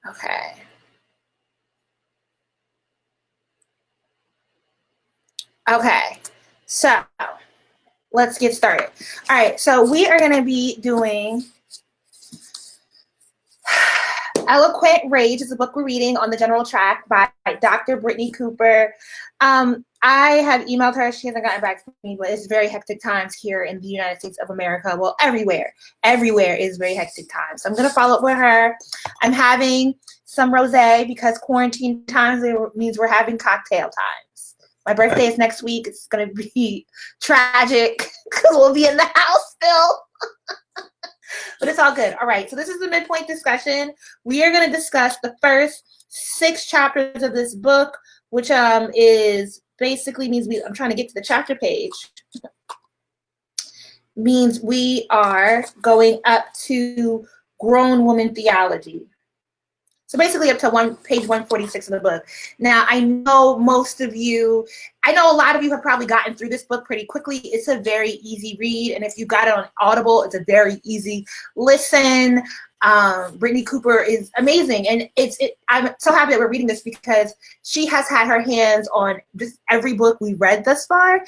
Okay. Okay, so let's get started. All right, so we are going to be doing Eloquent Rage. Is a book we're reading on the general track by Dr. Brittney Cooper. I have emailed her. She hasn't gotten back to me, but it's very hectic times here in the United States of America. Well, everywhere is very hectic times. So I'm going to follow up with her. I'm having some rosé because quarantine times means we're having cocktail times. My birthday is next week. It's going to be tragic because we'll be in the house still. But it's all good. All right, so this is the midpoint discussion. We are going to discuss the first 6 chapters of this book, which is basically means I'm trying to get to the chapter page. Means we are going up to grown woman theology. So basically up to page 146 of the book. Now, I know a lot of you have probably gotten through this book pretty quickly. It's a very easy read. And if you got it on Audible, it's a very easy listen. Brittney Cooper is amazing. And I'm so happy that we're reading this because she has had her hands on just every book we read thus far.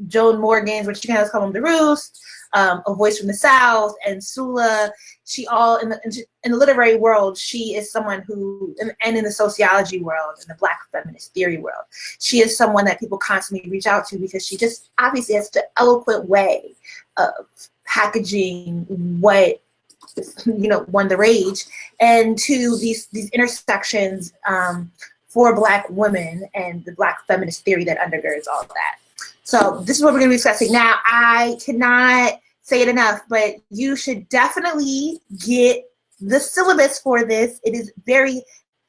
Joan Morgan's, which Chicanos Call Home to Roost, A Voice from the South, and Sula. She all in the literary world, she is someone who, and in the sociology world, in the Black feminist theory world, she is someone that people constantly reach out to because she just obviously has an eloquent way of packaging what won the rage, and to these intersections for Black women and the Black feminist theory that undergirds all of that. So this is what we're going to be discussing. Now, I cannot say it enough, but you should definitely get the syllabus for this. It is very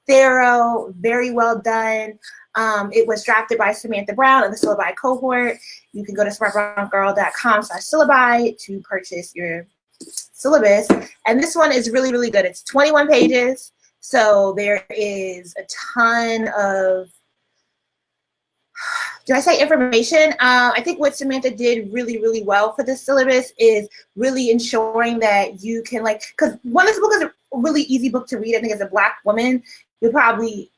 thorough, very well done. It was drafted by Samantha Brown of the Syllabi cohort. You can go to smartbrown.girl.com/syllabi to purchase your syllabus. And this one is really, really good. It's 21 pages. So there is a ton of, did I say information? I think what Samantha did really, really well for this syllabus is really ensuring that you can because this book is a really easy book to read. I think as a Black woman, you probably,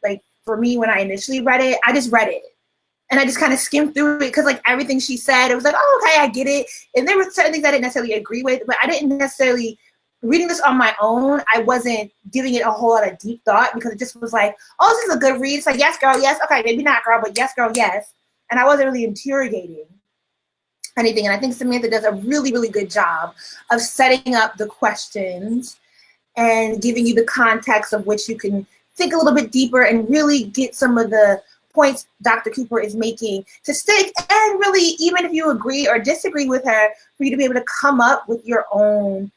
for me, when I initially read it, I just read it. And I just kind of skimmed through it because everything she said, it was oh, okay, I get it. And there were certain things I didn't necessarily agree with, but I didn't necessarily, reading this on my own, I wasn't giving it a whole lot of deep thought because it just was oh, this is a good read. It's yes, girl, yes. Okay, maybe not, girl, but yes, girl, yes. And I wasn't really interrogating anything. And I think Samantha does a really, really good job of setting up the questions and giving you the context of which you can think a little bit deeper and really get some of the points Dr. Cooper is making to stick. And really, even if you agree or disagree with her, for you to be able to come up with your own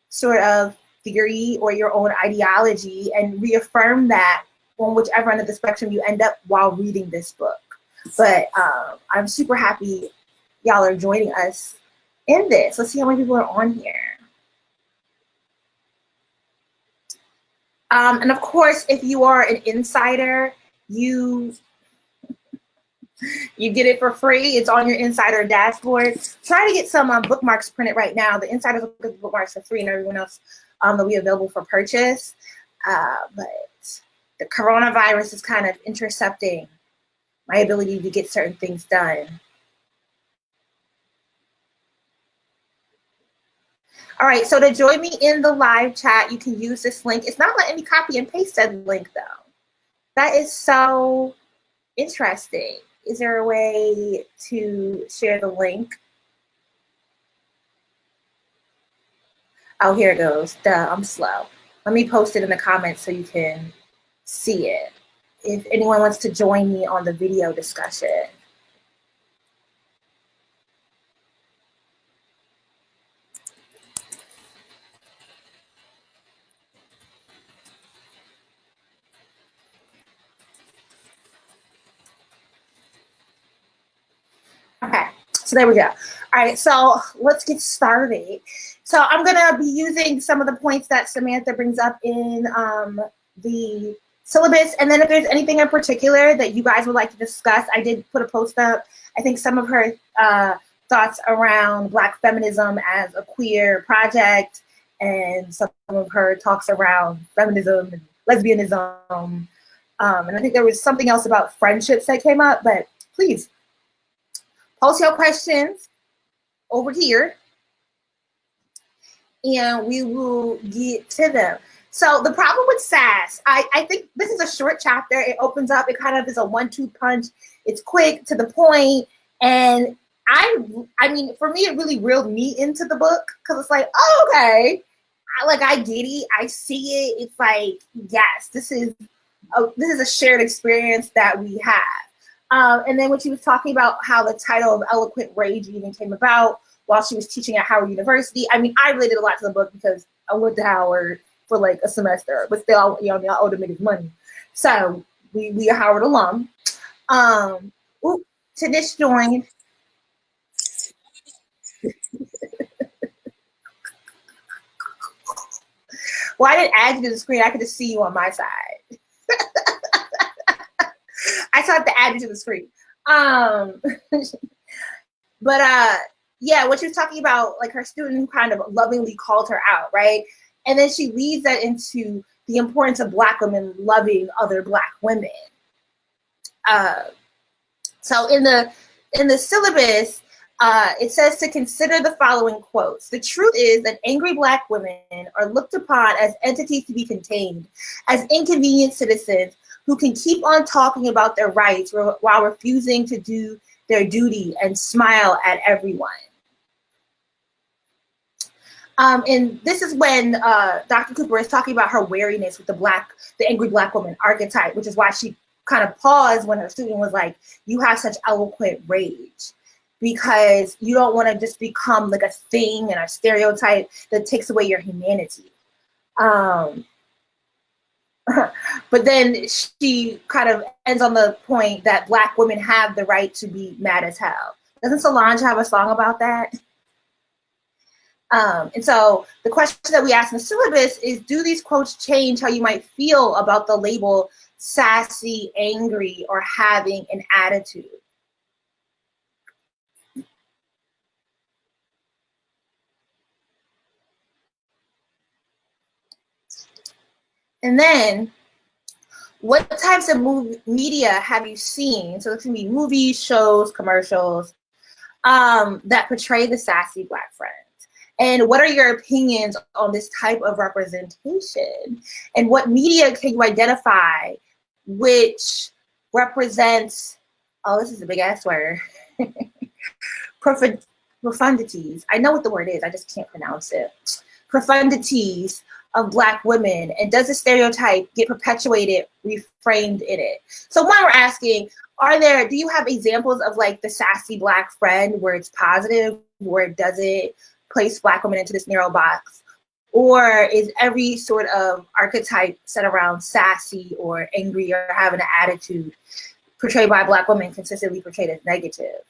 sort of theory or your own ideology and reaffirm that on whichever end of the spectrum you end up while reading this book. But I'm super happy y'all are joining us in this. Let's see how many people are on here. And of course, if you are an insider, you get it for free. It's on your insider dashboard. Try to get some bookmarks printed right now. The insiders will get the bookmarks for free and everyone else will be available for purchase. But the coronavirus is kind of intercepting my ability to get certain things done. All right, so to join me in the live chat, you can use this link. It's not letting me copy and paste that link though. That is so interesting. Is there a way to share the link? Oh, here it goes. Duh, I'm slow. Let me post it in the comments so you can see it. If anyone wants to join me on the video discussion. Okay, so there we go. All right, so let's get started. So I'm gonna be using some of the points that Samantha brings up in the syllabus, and then if there's anything in particular that you guys would like to discuss, I did put a post up. I think some of her thoughts around Black feminism as a queer project and some of her talks around feminism and lesbianism. And I think there was something else about friendships that came up, but please post your questions over here and we will get to them. So the problem with sass, I think this is a short chapter. It opens up, it kind of is a 1-2 punch. It's quick, to the point. And I mean, for me, it really reeled me into the book because it's like, oh, okay. I get it. I see it. It's like, yes, this is a shared experience that we have. And then when she was talking about how the title of Eloquent Rage even came about while she was teaching at Howard University, I mean, I related a lot to the book because I went to Howard for like a semester, but still, you know, I owed him his money. So we are Howard alum. Tanish joined. Well, I didn't add you to the screen. I could just see you on my side. I still have to add you to the screen. But yeah, what she was talking about, like her student who kind of lovingly called her out, right? And then she leads that into the importance of Black women loving other Black women. So in the syllabus, it says to consider the following quotes. The truth is that angry Black women are looked upon as entities to be contained, as inconvenient citizens who can keep on talking about their rights while refusing to do their duty and smile at everyone. And this is when Dr. Cooper is talking about her wariness with the angry Black woman archetype, which is why she kind of paused when her student was like, you have such eloquent rage, because you don't want to just become like a thing and a stereotype that takes away your humanity. But then she kind of ends on the point that Black women have the right to be mad as hell. Doesn't Solange have a song about that? And so the question that we ask in the syllabus is, do these quotes change how you might feel about the label sassy, angry, or having an attitude? And then, what types of media have you seen? So it can be movies, shows, commercials, that portray the sassy Black friends. And what are your opinions on this type of representation? And what media can you identify which represents, oh, this is a big ass word, profundities. I know what the word is, I just can't pronounce it. Profundities of Black women, and does the stereotype get perpetuated, reframed in it? So one, we're asking, do you have examples of like the sassy Black friend where it's positive, where it doesn't place Black women into this narrow box? Or is every sort of archetype set around sassy or angry or having an attitude portrayed by Black women consistently portrayed as negative?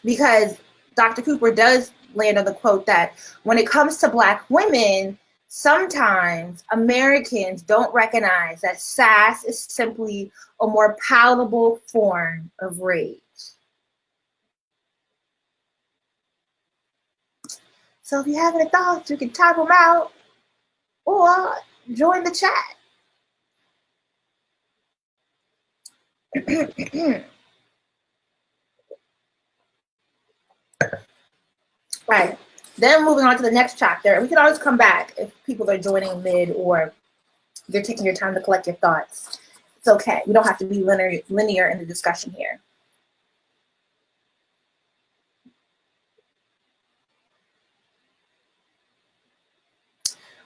Because Dr. Cooper does land on the quote that when it comes to Black women, sometimes Americans don't recognize that sass is simply a more palatable form of rage. So if you have any thoughts, you can type them out or join the chat. Right. Then moving on to the next chapter. We can always come back if people are joining mid or you're taking your time to collect your thoughts. It's okay. We don't have to be linear in the discussion here.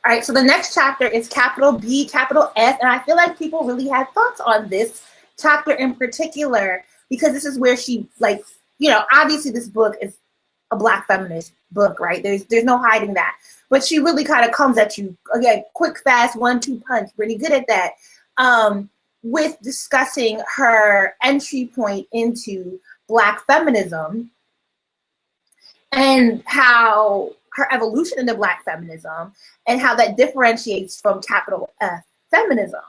All right, so the next chapter is capital B, capital F, and I feel like people really had thoughts on this chapter in particular, because this is where she, like, you know, obviously this book is a Black feminist book, right? There's no hiding that. But she really kind of comes at you, again, quick, fast, 1-2 punch, really good at that, with discussing her entry point into Black feminism and how her evolution into Black feminism and how that differentiates from capital F feminism.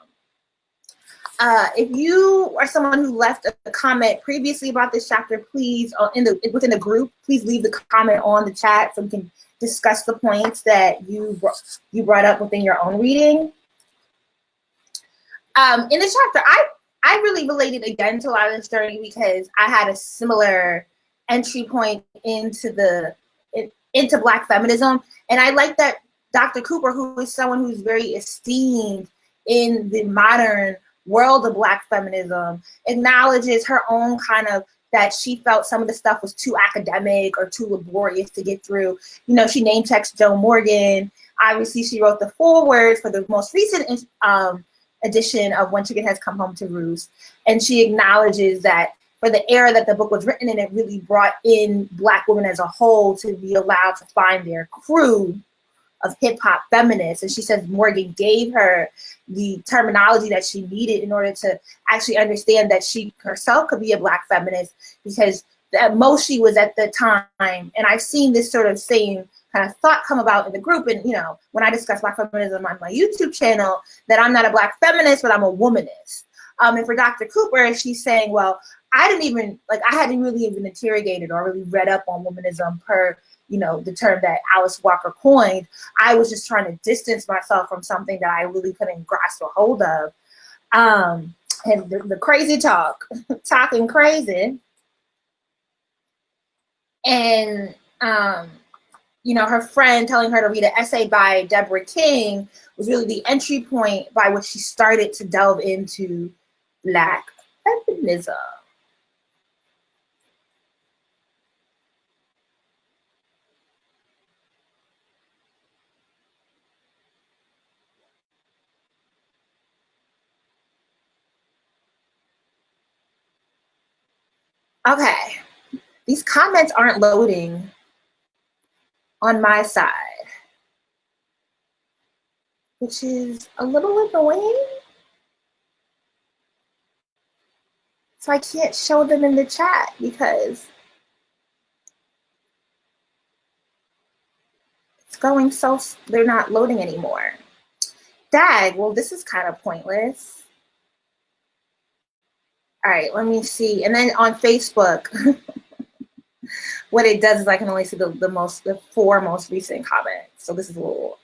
If you are someone who left a comment previously about this chapter, please, within the group, please leave the comment on the chat so we can discuss the points that you brought up within your own reading. In the chapter, I really related again to a lot of this journey because I had a similar entry point into Black feminism, and I like that Dr. Cooper, who is someone who's very esteemed in the modern world of Black feminism, acknowledges her own kind of that she felt some of the stuff was too academic or too laborious to get through. You know, she name checks Joe Morgan. Obviously, she wrote the foreword for the most recent edition of When Chicken Has Come Home to Roost. And she acknowledges that for the era that the book was written in, it really brought in Black women as a whole to be allowed to find their crew of hip hop feminists. And she says Morgan gave her the terminology that she needed in order to actually understand that she herself could be a Black feminist, because at most she was at the time. And I've seen this sort of same kind of thought come about in the group. And, you know, when I discuss Black feminism on my YouTube channel, that I'm not a Black feminist, but I'm a womanist. And for Dr. Cooper, she's saying, well, I hadn't really even interrogated or really read up on womanism per, you know, the term that Alice Walker coined. I was just trying to distance myself from something that I really couldn't grasp a hold of. And the crazy talking crazy. And, you know, her friend telling her to read an essay by Deborah King was really the entry point by which she started to delve into Black feminism. Okay, these comments aren't loading on my side, which is a little annoying. So I can't show them in the chat because it's going so, they're not loading anymore. Dag, well, this is kind of pointless. All right, let me see. And then on Facebook, what it does is I can only see the 4 most recent comments. So this is a little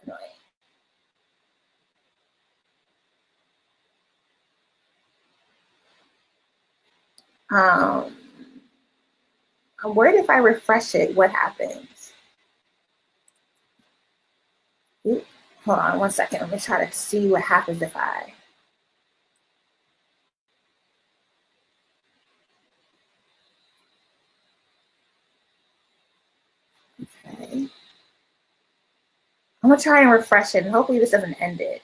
annoying. I'm worried if I refresh it, what happens? Ooh, hold on 1 second. Let me try to see what happens if I. Okay. I'm gonna try and refresh it, and hopefully this doesn't end it.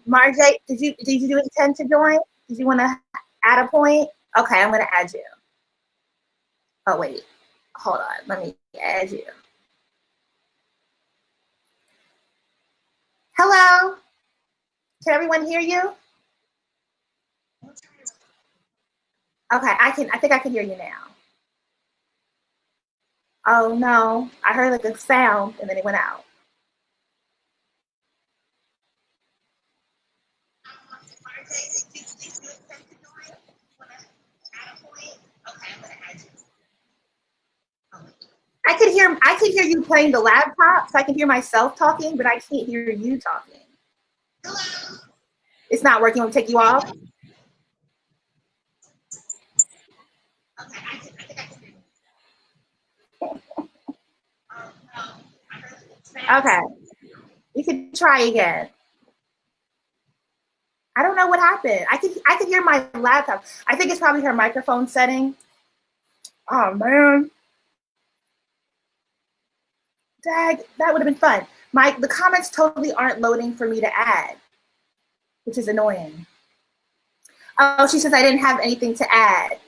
Marjay, did you intend to join? Did you want to add a point? Okay, I'm gonna add you. Oh wait, hold on. Let me add you. Hello. Can everyone hear you? Okay, I think I can hear you now. Oh no, I heard like a sound and then it went out. I could hear you playing the laptop, so I can hear myself talking, but I can't hear you talking. Hello. It's not working. We'll take you off. Okay. You can try again. I don't know what happened. I could hear my laptop. I think it's probably her microphone setting. Oh man. Dag, that would have been fun. The comments totally aren't loading for me to add, which is annoying. Oh, she says I didn't have anything to add.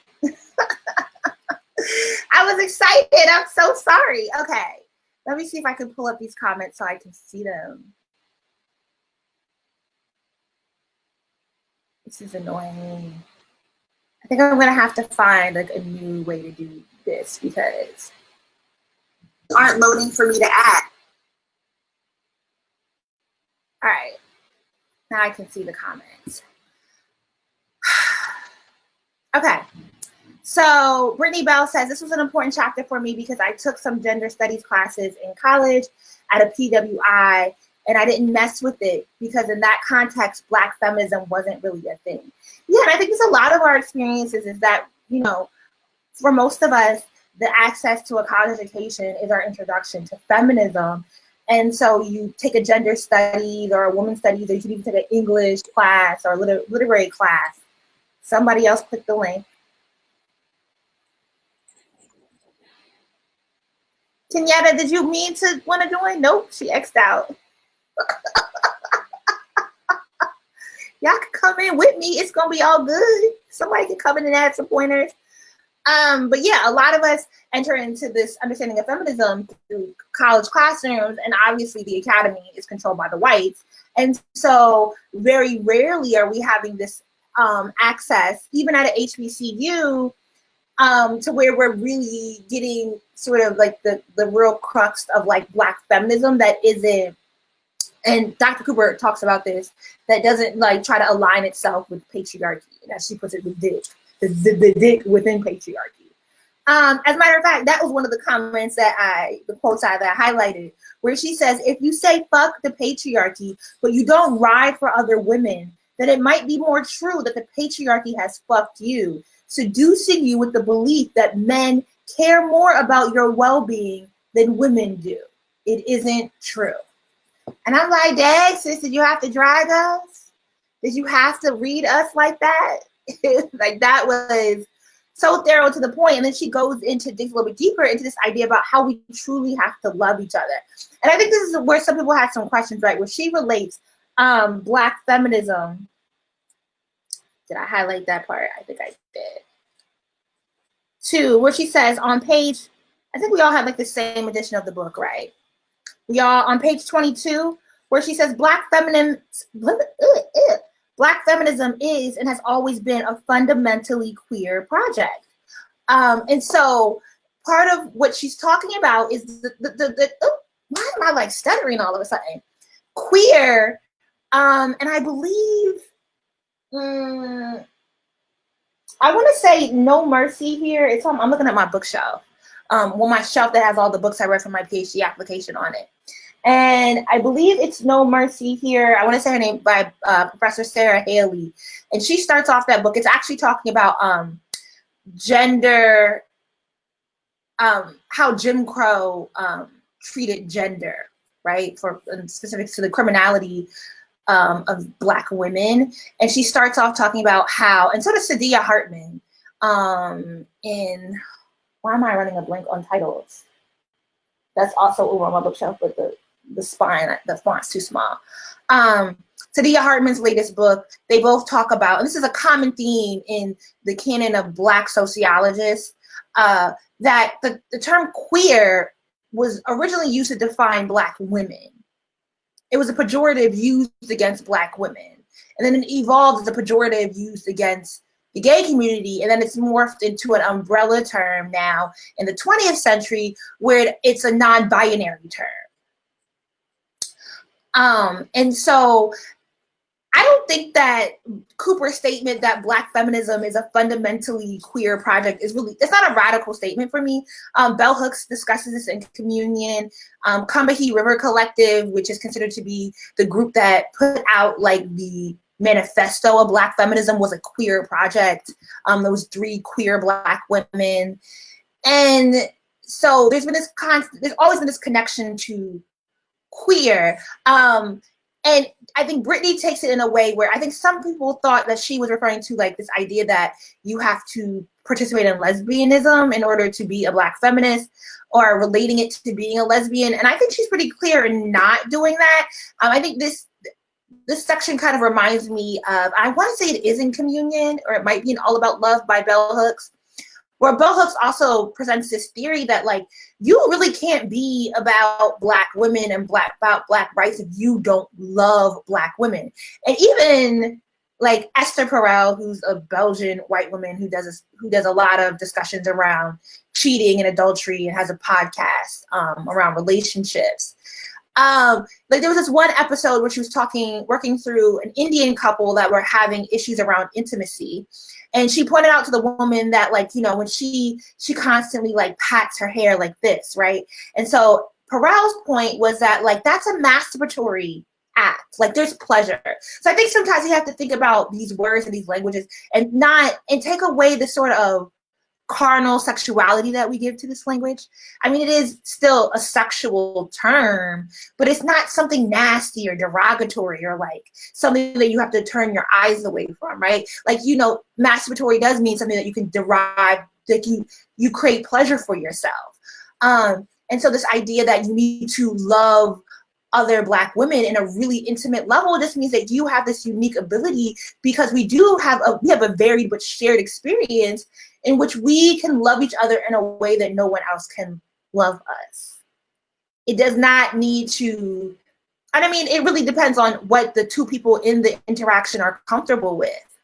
I was excited. I'm so sorry. Okay. Let me see if I can pull up these comments so I can see them. This is annoying. think I'm gonna have to find like a new way to do this because aren't loading for me to add. All right, now I can see the comments. Okay, so Brittney Bell says, this was an important chapter for me because I took some gender studies classes in college at a PWI, and I didn't mess with it because in that context, Black feminism wasn't really a thing. Yeah, and I think there's a lot of our experiences is that, you know, for most of us, the access to a college education is our introduction to feminism. And so you take a gender studies or a women's studies, or you can even take an English class or literary class. Somebody else click the link. Kenyatta, did you mean to want to join? Nope, she X'd out. Y'all can come in with me. It's going to be all good. Somebody can come in and add some pointers. But yeah, a lot of us enter into this understanding of feminism through college classrooms, and obviously the academy is controlled by the whites. And so very rarely are we having this access, even at a HBCU, to where we're really getting sort of like the real crux of like Black feminism that isn't, and Dr. Cooper talks about this, that doesn't like try to align itself with patriarchy, and as she puts it, with dick, the dick within patriarchy. As a matter of fact, that was one of the comments that the quotes that I highlighted, where she says, if you say fuck the patriarchy, but you don't ride for other women, then it might be more true that the patriarchy has fucked you, seducing you with the belief that men care more about your well-being than women do. It isn't true. And I'm like, dang, sis, did you have to drag us? Did you have to read us like that? Like, that was so thorough to the point. And then she goes into, digs a little bit deeper into this idea about how we truly have to love each other. And I think this is where some people had some questions, right? Where she relates Black feminism. Did I highlight that part? I think I did. To where she says on page, I think we all have like the same edition of the book, right? We all on page 22, where she says Black feminism is and has always been a fundamentally queer project. And so part of what she's talking about is why am I like stuttering all of a sudden? Queer, and I believe, I want to say No Mercy here. It's I'm looking at my bookshelf. My shelf that has all the books I read for my PhD application on it. And I believe it's No Mercy here. I want to say her name by Professor Sarah Haley. And she starts off that book. It's actually talking about gender, how Jim Crow treated gender, right? For specific to the criminality of Black women. And she starts off talking about how, and so does Saidiya Hartman in, why am I running a blank on titles? That's also over on my bookshelf, but the spine, the font's too small. Saidiya Hartman's latest book, they both talk about, and this is a common theme in the canon of Black sociologists, that the term queer was originally used to define Black women. It was a pejorative used against Black women. And then it evolved as a pejorative used against the gay community, and then it's morphed into an umbrella term now in the 20th century where it's a non-binary term. And so I don't think that Cooper's statement that Black feminism is a fundamentally queer project is really, it's not a radical statement for me. Bell Hooks discusses this in Communion. Combahee River Collective, which is considered to be the group that put out like the manifesto of Black feminism, was a queer project. There was 3 queer Black women. And so there's always been this connection to queer. And I think Brittney takes it in a way where I think some people thought that she was referring to like this idea that you have to participate in lesbianism in order to be a Black feminist, or relating it to being a lesbian. And I think she's pretty clear in not doing that. I think this section kind of reminds me of, I want to say it is in Communion, or it might be in All About Love by Bell Hooks, where Bell Hooks also presents this theory that like, you really can't be about Black women and about Black rights if you don't love Black women. And even like Esther Perel, who's a Belgian white woman who does a lot of discussions around cheating and adultery and has a podcast around relationships. Like there was this one episode where she was working through an Indian couple that were having issues around intimacy. And she pointed out to the woman that, like, you know, when she constantly like pats her hair like this, right? And so Perel's point was that, like, that's a masturbatory act. Like, there's pleasure. So I think sometimes you have to think about these words and these languages and take away the sort of carnal sexuality that we give to this language. I mean, it is still a sexual term, but it's not something nasty or derogatory or like something that you have to turn your eyes away from, right? Like, you know, masturbatory does mean something that you can derive, that you create pleasure for yourself. And so this idea that you need to love other Black women in a really intimate level just means that you have this unique ability, because we have a varied but shared experience in which we can love each other in a way that no one else can love us. It does not need to, and I mean, it really depends on what the two people in the interaction are comfortable with.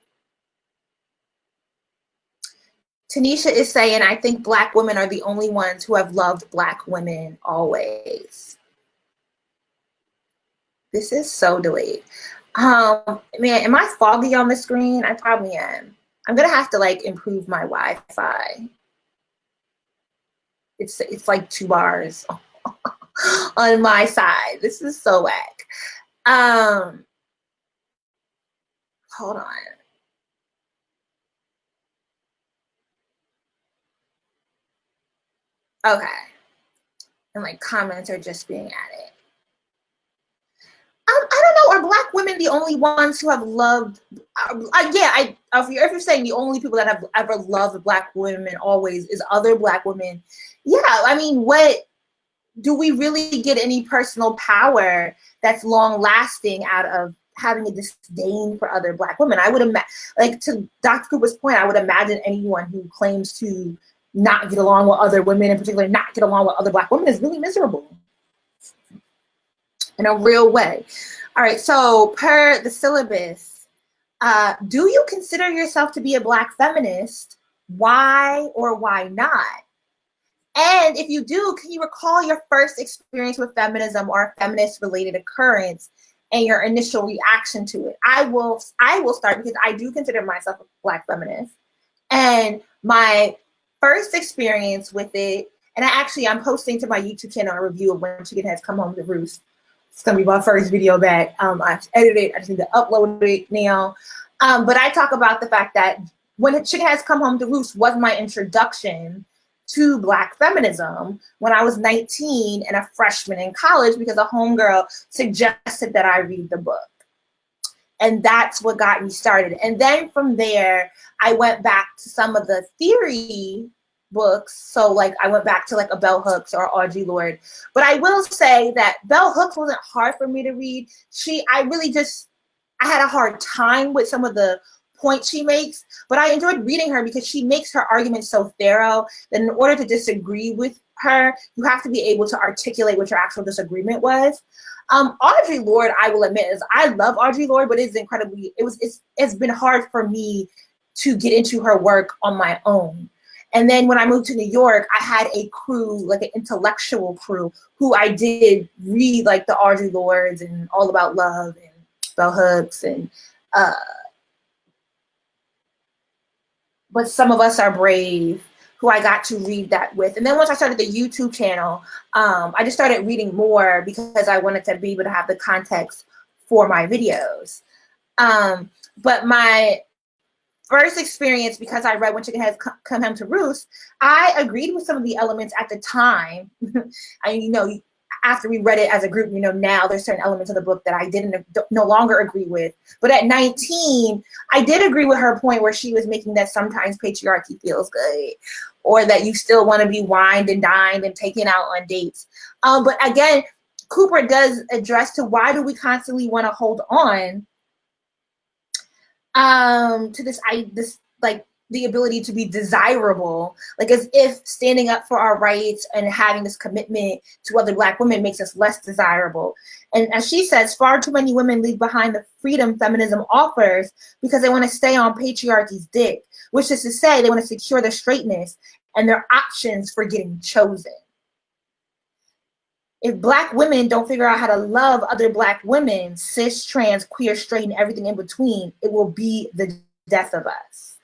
Tanisha is saying, I think Black women are the only ones who have loved Black women always. This is so delayed. Man, am I foggy on the screen? I probably am. I'm gonna have to like improve my Wi-Fi. It's like 2 bars on my side. This is so whack. Hold on. Okay. And like comments are just being added. I don't know. Are Black women the only ones who have loved? If you're saying the only people that have ever loved Black women always is other Black women, yeah. I mean, what do we really get any personal power that's long lasting out of having a disdain for other Black women? I would imagine, like to Dr. Cooper's point, I would imagine anyone who claims to not get along with other women, in particular, not get along with other Black women, is really miserable. In a real way. All right, so per the syllabus, do you consider yourself to be a Black feminist? Why or why not? And if you do, can you recall your first experience with feminism or a feminist-related occurrence and your initial reaction to it? I will start because I do consider myself a Black feminist. And my first experience with it, and I'm posting to my YouTube channel a review of When Chicken Has Come Home to Roost. It's gonna be my first video back. I edited it, I just need to upload it now. But I talk about the fact that When Chicken Has Come Home to Roost was my introduction to Black feminism when I was 19 and a freshman in college, because a homegirl suggested that I read the book. And that's what got me started. And then from there, I went back to some of the theory books. So like I went back to like a Bell Hooks or Audre Lorde. But I will say that Bell Hooks wasn't hard for me to read. I had a hard time with some of the points she makes, but I enjoyed reading her because she makes her arguments so thorough that in order to disagree with her, you have to be able to articulate what your actual disagreement was. Audre Lorde, I will admit, I love Audre Lorde, but it's been hard for me to get into her work on my own. And then when I moved to New York, I had a crew, like an intellectual crew, who I did read, like the Audre Lordes and All About Love and Bell Hooks and But Some of Us Are Brave, who I got to read that with. And then once I started the YouTube channel, I just started reading more because I wanted to be able to have the context for my videos. But my first experience, because I read When Chicken Has Come Home to Roost, I agreed with some of the elements at the time. After we read it as a group, now there's certain elements of the book that I no longer agree with. But at 19, I did agree with her point where she was making that sometimes patriarchy feels good, or that you still want to be wined and dined and taken out on dates. But again, Cooper does address to why do we constantly want to hold on to this like the ability to be desirable, like as if standing up for our rights and having this commitment to other Black women makes us less desirable. And as she says, far too many women leave behind the freedom feminism offers because they want to stay on patriarchy's dick, which is to say they want to secure their straightness and their options for getting chosen. If Black women don't figure out how to love other Black women, cis, trans, queer, straight, and everything in between, it will be the death of us.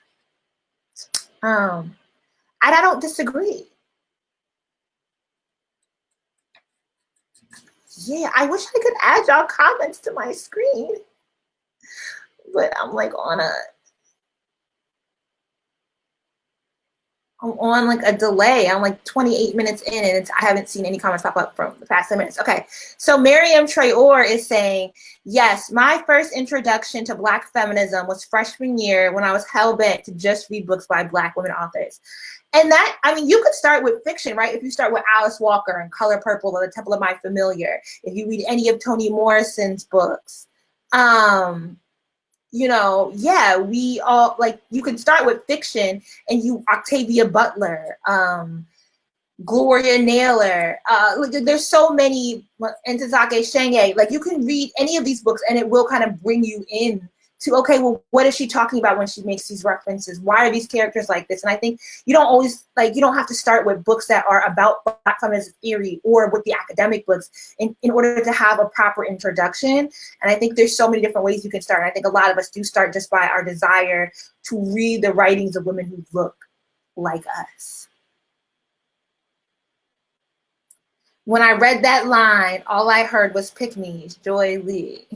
And I don't disagree. Yeah, I wish I could add y'all comments to my screen, but I'm like on like a delay. I'm like 28 minutes in and I haven't seen any comments pop up from the past 10 minutes. Okay, so Miriam Trayor is saying, yes, my first introduction to Black feminism was freshman year when I was hell-bent to just read books by Black women authors. And that, I mean, you could start with fiction, right? If you start with Alice Walker and Color Purple or The Temple of My Familiar, if you read any of Toni Morrison's books, you know, yeah, we all, like, you can start with fiction and you, Octavia Butler, Gloria Naylor, there's so many, Ntozake Shange, like you can read any of these books and it will kind of bring you in to, okay, well, what is she talking about when she makes these references? Why are these characters like this? And I think you don't always, like, you don't have to start with books that are about Black feminist theory or with the academic books in order to have a proper introduction. And I think there's so many different ways you can start. And I think a lot of us do start just by our desire to read the writings of women who look like us. When I read that line, all I heard was pick me's, Joy Lee.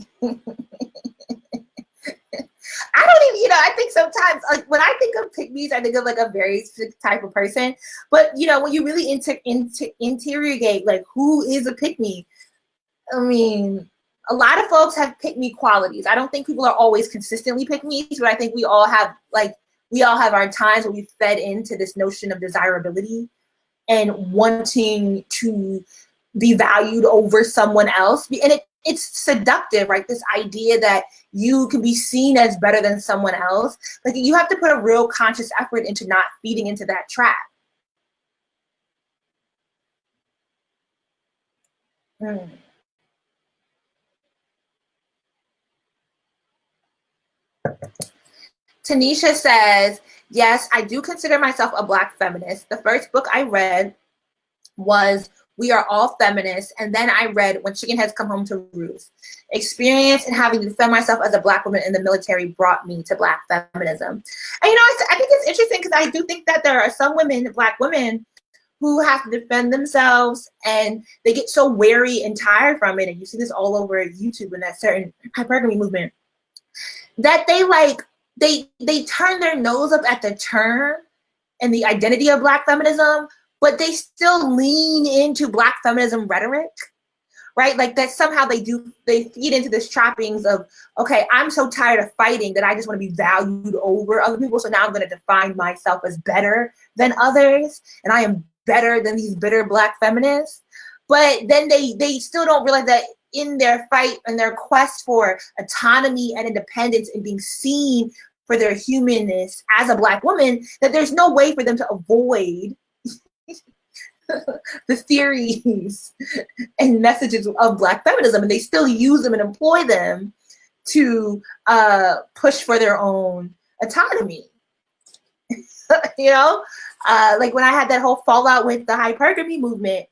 I don't even, you know, I think sometimes, like, when I think of pick-me's, I think of, like, a very specific type of person. But, you know, when you really interrogate, like, who is a pick-me? I mean, a lot of folks have pick-me qualities. I don't think people are always consistently pick-me's, but I think we all have, like, we all have our times when we fed into this notion of desirability and wanting to be valued over someone else. And it's seductive, right? This idea that you can be seen as better than someone else. Like, you have to put a real conscious effort into not feeding into that trap. Tanisha says, yes, I do consider myself a Black feminist. The first book I read was We Are All Feminists, and then I read When Chicken Heads Come Home to Roost. Experience in having to defend myself as a Black woman in the military brought me to Black feminism. And, you know, I think it's interesting because I do think that there are some women, Black women, who have to defend themselves and they get so weary and tired from it. And you see this all over YouTube in that certain hypergamy movement, that they like, they turn their nose up at the term and the identity of Black feminism, but they still lean into Black feminism rhetoric, right? Like that somehow they feed into this trappings of, okay, I'm so tired of fighting that I just want to be valued over other people. So now I'm going to define myself as better than others. And I am better than these bitter Black feminists. But then they still don't realize that in their fight and their quest for autonomy and independence and being seen for their humanness as a Black woman, that there's no way for them to avoid the theories and messages of Black feminism, and they still use them and employ them to push for their own autonomy. You know, like when I had that whole fallout with the hypergamy movement,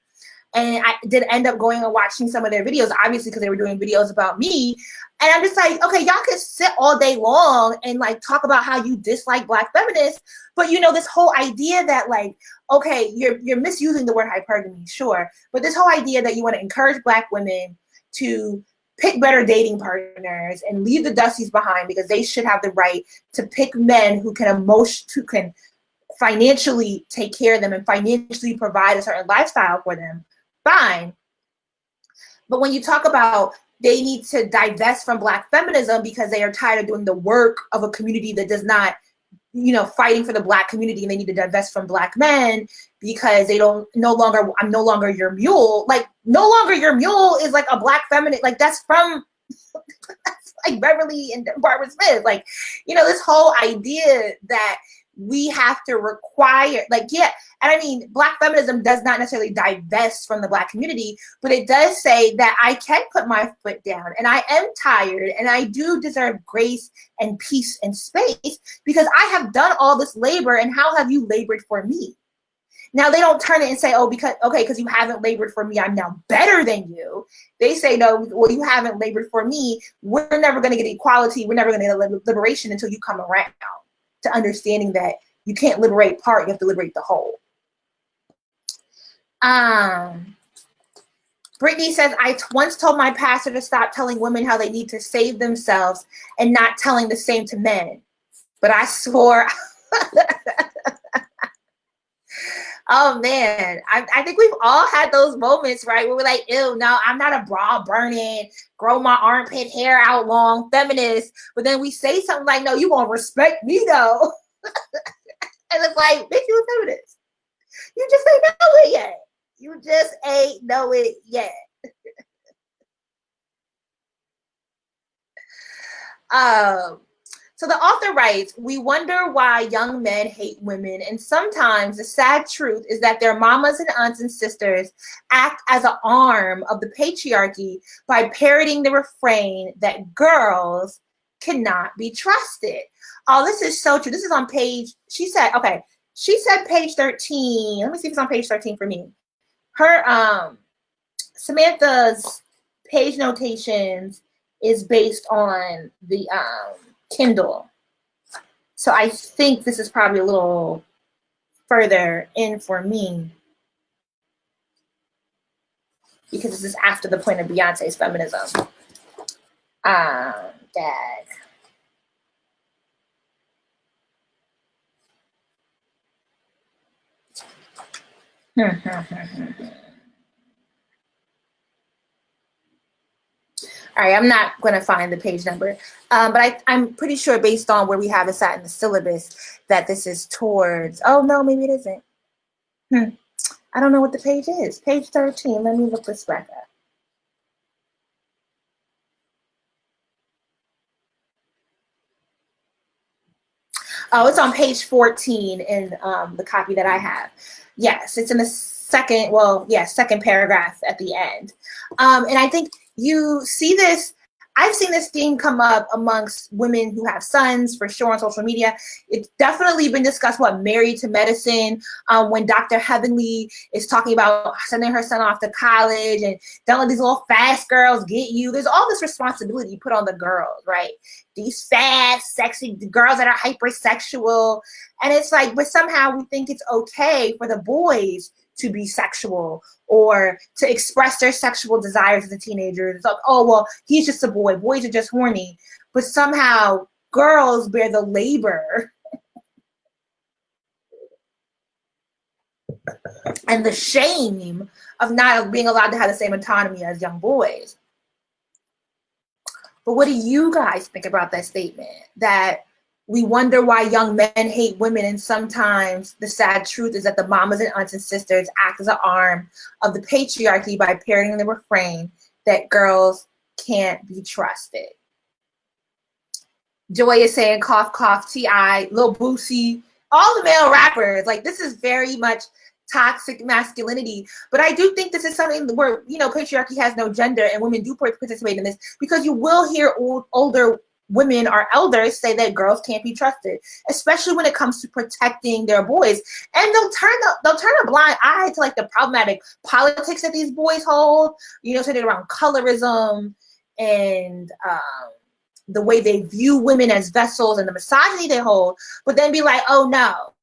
and I did end up going and watching some of their videos, obviously because they were doing videos about me. And I'm just like, okay, y'all can sit all day long and like talk about how you dislike Black feminists, but you know, this whole idea that like, okay, you're misusing the word hypergamy, sure, but this whole idea that you want to encourage Black women to pick better dating partners and leave the dusties behind because they should have the right to pick men who can financially take care of them and financially provide a certain lifestyle for them, fine. But when you talk about they need to divest from Black feminism because they are tired of doing the work of a community that does not, you know, fighting for the Black community, and they need to divest from Black men because I'm no longer your mule. Like, no longer your mule is like a Black feminist, like that's from that's like Beverly and Barbara Smith. Like, you know, this whole idea that we have to require, like, yeah, and I mean, Black feminism does not necessarily divest from the Black community, but it does say that I can put my foot down, and I am tired, and I do deserve grace and peace and space because I have done all this labor, and how have you labored for me? Now, they don't turn it and say, oh, because you haven't labored for me, I'm now better than you. They say, no, well, you haven't labored for me. We're never going to get equality. We're never going to get liberation until you come around to understanding that you can't liberate part, you have to liberate the whole. Brittney says, I once told my pastor to stop telling women how they need to save themselves and not telling the same to men. But I swore... Oh man, I think we've all had those moments, right? Where we're like, ew, no, I'm not a bra burning, grow my armpit hair out long feminist. But then we say something like, no, you won't respect me though. And it's like, bitch, you a feminist. You just ain't know it yet. You just ain't know it yet. So the author writes, we wonder why young men hate women, and sometimes the sad truth is that their mamas and aunts and sisters act as an arm of the patriarchy by parroting the refrain that girls cannot be trusted. Oh, this is so true. This is on page, she said page 13. Let me see if it's on page 13 for me. Her, Samantha's page notations is based on the, Kindle. So I think this is probably a little further in for me because this is after the point of Beyonce's feminism. Dag. All right, I'm not going to find the page number, but I'm pretty sure based on where we have it at in the syllabus that this is towards, oh no, maybe it isn't. I don't know what the page is. Page 13, let me look this back up. Oh, it's on page 14 in the copy that I have. Yes, it's in the second paragraph at the end. And I think you see this, I've seen this theme come up amongst women who have sons for sure on social media. It's definitely been discussed, Married to Medicine, when Dr. Heavenly is talking about sending her son off to college and don't let these little fast girls get you. There's all this responsibility you put on the girls, right? These fast, sexy girls that are hypersexual. And it's like, but somehow we think it's okay for the boys to be sexual or to express their sexual desires as a teenager. It's like, oh, well, he's just a boy. Boys are just horny. But somehow girls bear the labor and the shame of not being allowed to have the same autonomy as young boys. But what do you guys think about that statement? That we wonder why young men hate women, and sometimes the sad truth is that the mamas and aunts and sisters act as an arm of the patriarchy by parroting the refrain that girls can't be trusted. Joy is saying cough, cough, T.I., Lil Boosie, all the male rappers. Like, this is very much toxic masculinity. But I do think this is something where, patriarchy has no gender and women do participate in this, because you will hear older women or elders say that girls can't be trusted, especially when it comes to protecting their boys. And they'll turn a blind eye to like the problematic politics that these boys hold, centered around colorism and the way they view women as vessels and the misogyny they hold, but then be like, oh no,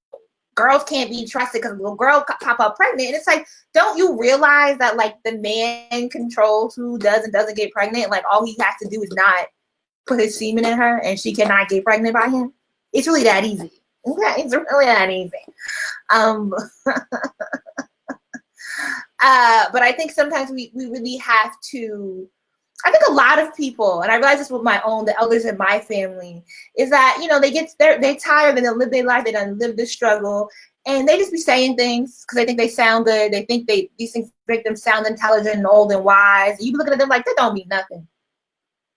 girls can't be trusted because a little girl pop up pregnant. And it's like, don't you realize that like the man controls who does and doesn't get pregnant? Like all he has to do is not put his semen in her and she cannot get pregnant by him. It's really that easy. Okay, it's really that easy. But I think sometimes we really have to, I think a lot of people, and I realize this with the elders in my family, is that, they tired and they live their life, they don't live the struggle, and they just be saying things because they think they sound good. They think these things make them sound intelligent and old and wise. And you be looking at them like, that don't mean nothing.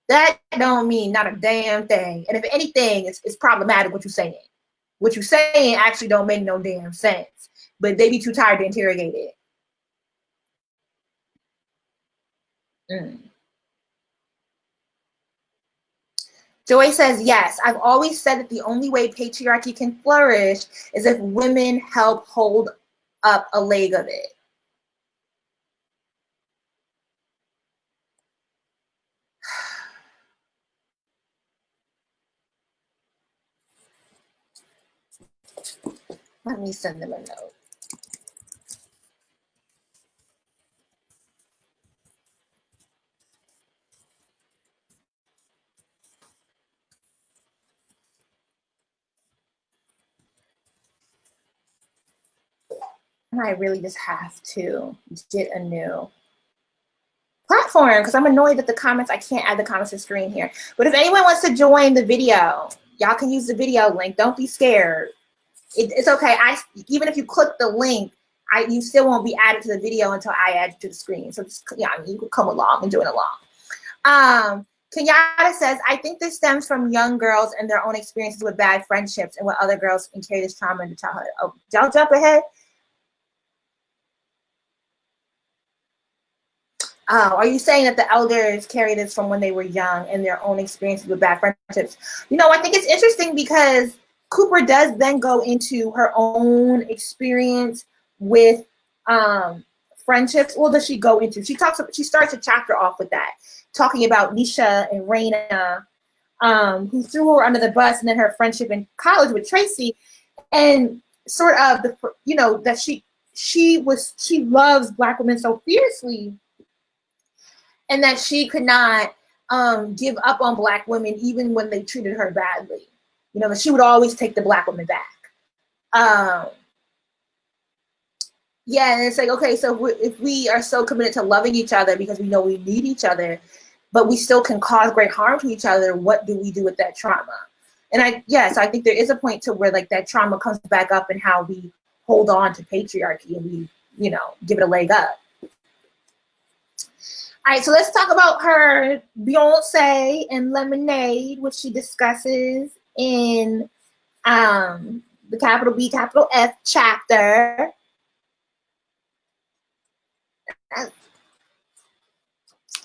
That don't mean not a damn thing. And if anything, it's problematic what you're saying. what you saying actually don't make no damn sense, but they be too tired to interrogate it. Joy says, yes, I've always said that the only way patriarchy can flourish is if women help hold up a leg of it. Let me send them a note. I really just have to get a new platform because I'm annoyed that the comments, I can't add the comments to the screen here. But if anyone wants to join the video, y'all can use the video link. Don't be scared. It's okay. Even if you click the link, you still won't be added to the video until I add you to the screen. So just, yeah, I mean, you can come along and join along. Kenyatta says, I think this stems from young girls and their own experiences with bad friendships and what other girls can carry this trauma into childhood. Oh, y'all jump ahead. Are you saying that the elders carry this from when they were young and their own experiences with bad friendships? You know, I think it's interesting because Cooper does then go into her own experience with friendships. What does she go into? She starts a chapter off with that, talking about Nisha and Raina, who threw her under the bus, and then her friendship in college with Tracy, and sort of that she loves Black women so fiercely, and that she could not give up on Black women even when they treated her badly. You know, that she would always take the Black woman back. Yeah, and it's like, okay, so if we are so committed to loving each other because we know we need each other, but we still can cause great harm to each other, what do we do with that trauma? And I think there is a point to where like that trauma comes back up and how we hold on to patriarchy and we, give it a leg up. All right, so let's talk about her Beyonce and Lemonade, which she discusses in the capital B, capital F chapter.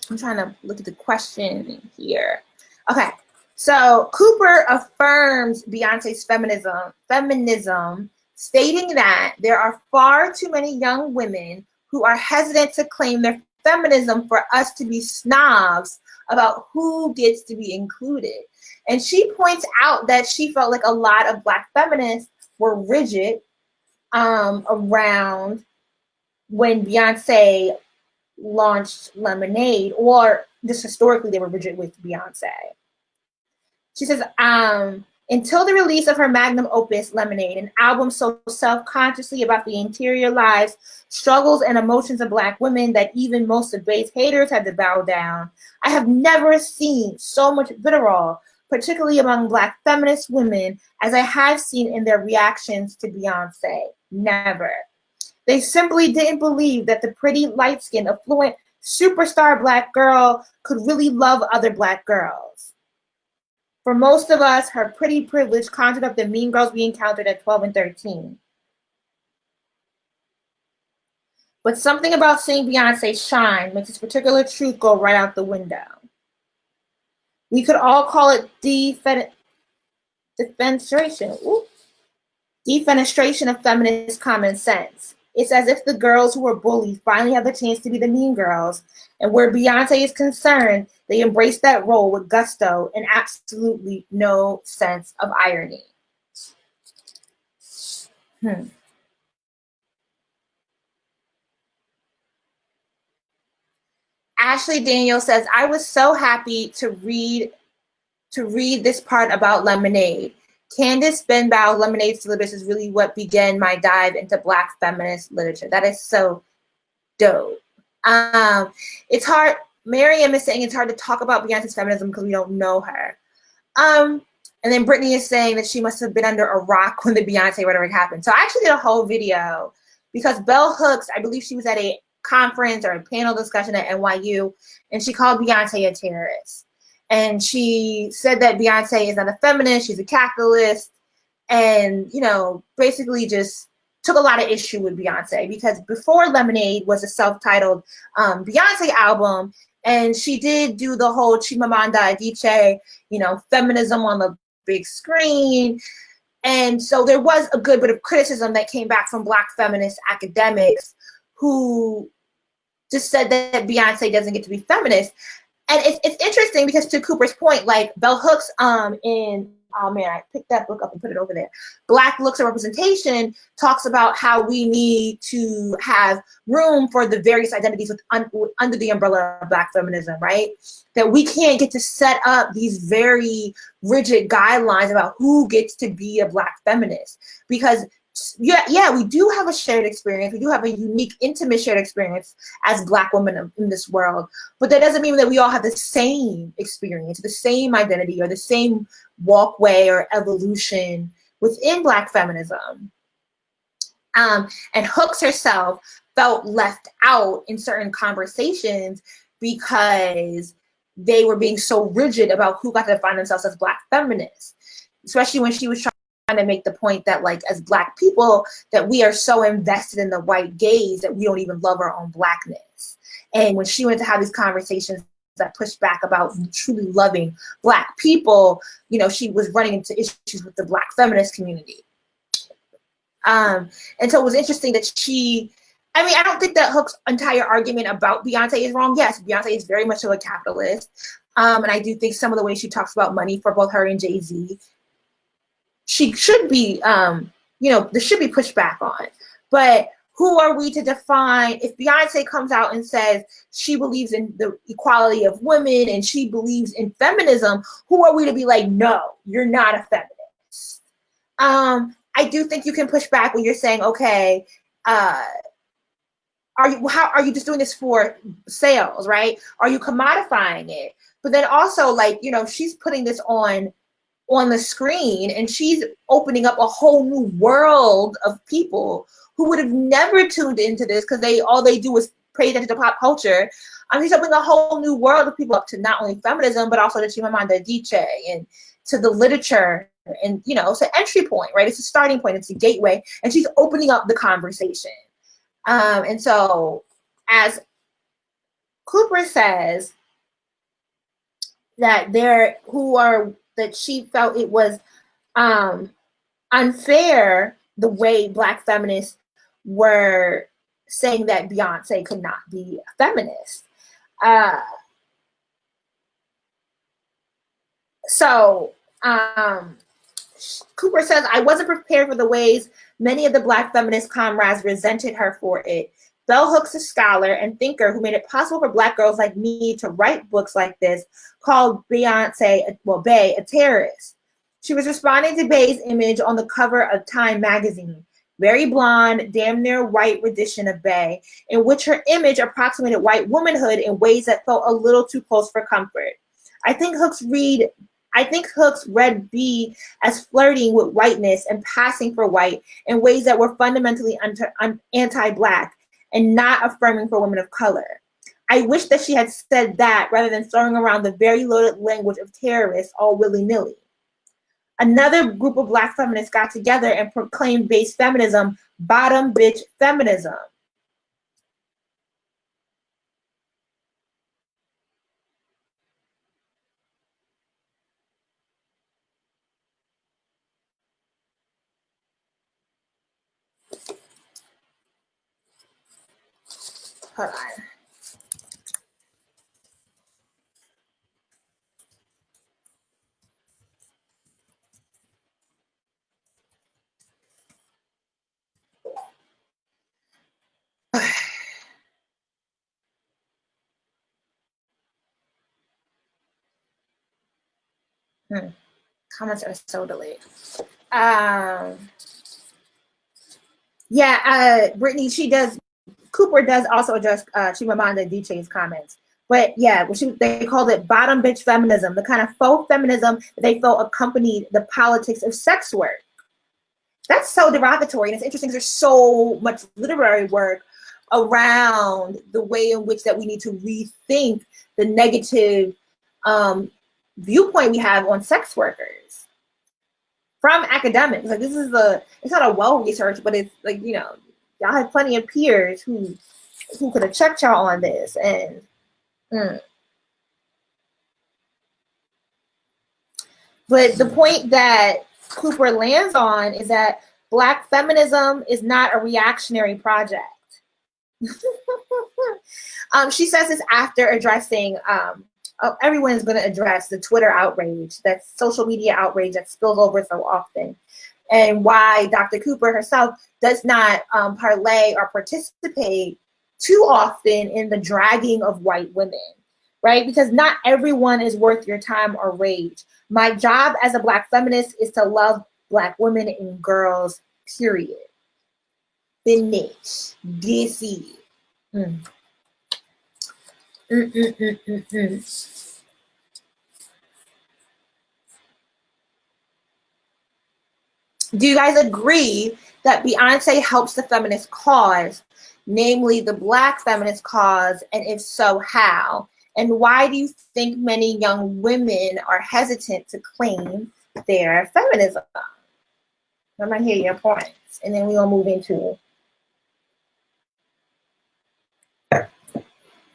I'm trying to look at the question here. Okay, so Cooper affirms Beyonce's feminism, stating that there are far too many young women who are hesitant to claim their feminism for us to be snobs about who gets to be included. And she points out that she felt like a lot of Black feminists were rigid around when Beyonce launched Lemonade, or just historically they were rigid with Beyonce. She says, until the release of her magnum opus, Lemonade, an album so self-consciously about the interior lives, struggles, and emotions of Black women that even most of Bay's haters had to bow down, I have never seen so much vitriol, particularly among Black feminist women, as I have seen in their reactions to Beyonce. Never. They simply didn't believe that the pretty, light-skinned, affluent, superstar Black girl could really love other Black girls. For most of us, her pretty privilege conjured up the mean girls we encountered at 12 and 13. But something about seeing Beyonce shine makes this particular truth go right out the window. We could all call it defenestration of feminist common sense. It's as if the girls who were bullied finally have the chance to be the mean girls, and where Beyonce is concerned, they embrace that role with gusto and absolutely no sense of irony. Ashley Daniel says, I was so happy to read this part about Lemonade. Candace Benbow, Lemonade syllabus is really what began my dive into Black feminist literature. That is so dope. It's hard. Miriam is saying it's hard to talk about Beyonce's feminism because we don't know her. And then Brittney is saying that she must have been under a rock when the Beyonce rhetoric happened. So I actually did a whole video because Bell Hooks, I believe she was at a conference or a panel discussion at NYU, and she called Beyonce a terrorist. And she said that Beyonce is not a feminist, she's a capitalist, and, you know, basically just took a lot of issue with Beyonce, because before Lemonade was a self-titled Beyonce album, and she did do the whole Chimamanda Adichie, you know, feminism on the big screen. And so there was a good bit of criticism that came back from Black feminist academics who just said that Beyonce doesn't get to be feminist. And it's interesting because, to Cooper's point, like Bell Hooks in, oh man, I picked that book up and put it over there, Black Looks at Representation, talks about how we need to have room for the various identities under the umbrella of Black feminism, right? That we can't get to set up these very rigid guidelines about who gets to be a Black feminist. Because yeah, we do have a shared experience. We do have a unique, intimate shared experience as Black women in this world. But that doesn't mean that we all have the same experience, the same identity, or the same walkway or evolution within Black feminism. And Hooks herself felt left out in certain conversations because they were being so rigid about who got to define themselves as Black feminists, especially when she was trying to make the point that, like, as Black people, that we are so invested in the white gaze that we don't even love our own Blackness. And when she went to have these conversations that pushed back about truly loving Black people, you know, she was running into issues with the Black feminist community. And so it was interesting that I mean, I don't think that Hook's entire argument about Beyonce is wrong. Yes, Beyonce is very much so a capitalist. And I do think some of the ways she talks about money for both her and Jay-Z, she should be, you know, there should be pushback on. But who are we to define? If Beyonce comes out and says she believes in the equality of women and she believes in feminism, who are we to be like, no, you're not a feminist? I do think you can push back when you're saying, okay, are you just doing this for sales, right? Are you commodifying it? But then also, like, you know, she's putting this on the screen, and she's opening up a whole new world of people who would have never tuned into this because all they do is pay attention to pop culture. She's opening a whole new world of people up to not only feminism, but also to Chimamanda Adichie and to the literature. And, you know, it's an entry point, right? It's a starting point. It's a gateway. And she's opening up the conversation. And so, as Cooper says, that she felt it was unfair the way Black feminists were saying that Beyonce could not be a feminist. Cooper says, I wasn't prepared for the ways many of the Black feminist comrades resented her for it. Bell Hooks, a scholar and thinker who made it possible for Black girls like me to write books like this, called Bey a terrorist. She was responding to Bey's image on the cover of Time magazine, very blonde, damn near white rendition of Bey, in which her image approximated white womanhood in ways that felt a little too close for comfort. I think Hooks read Bey as flirting with whiteness and passing for white in ways that were fundamentally anti-Black and not affirming for women of color. I wish that she had said that rather than throwing around the very loaded language of terrorists all willy-nilly. Another group of Black feminists got together and proclaimed Bey's feminism bottom bitch feminism. Hold on. Comments are so delayed. Brittney, Cooper does also address Chimamanda Adichie's comments. But yeah, they called it bottom bitch feminism, the kind of faux feminism that they felt accompanied the politics of sex work. That's so derogatory, and it's interesting because there's so much literary work around the way in which that we need to rethink the negative viewpoint we have on sex workers. from academics. Like, this is it's not a well-researched, but it's like, you know, y'all have plenty of peers who could have checked y'all on this. And but the point that Cooper lands on is that Black feminism is not a reactionary project. She says this after addressing, everyone is going to address the Twitter outrage, that social media outrage that spills over so often, and why Dr. Cooper herself does not parlay or participate too often in the dragging of white women, right? Because not everyone is worth your time or rage. My job as a Black feminist is to love Black women and girls, period. Finish. This is. Do you guys agree that Beyonce helps the feminist cause, namely the Black feminist cause, and if so, how? And why do you think many young women are hesitant to claim their feminism? I'm going to hear your points, and then we'll move into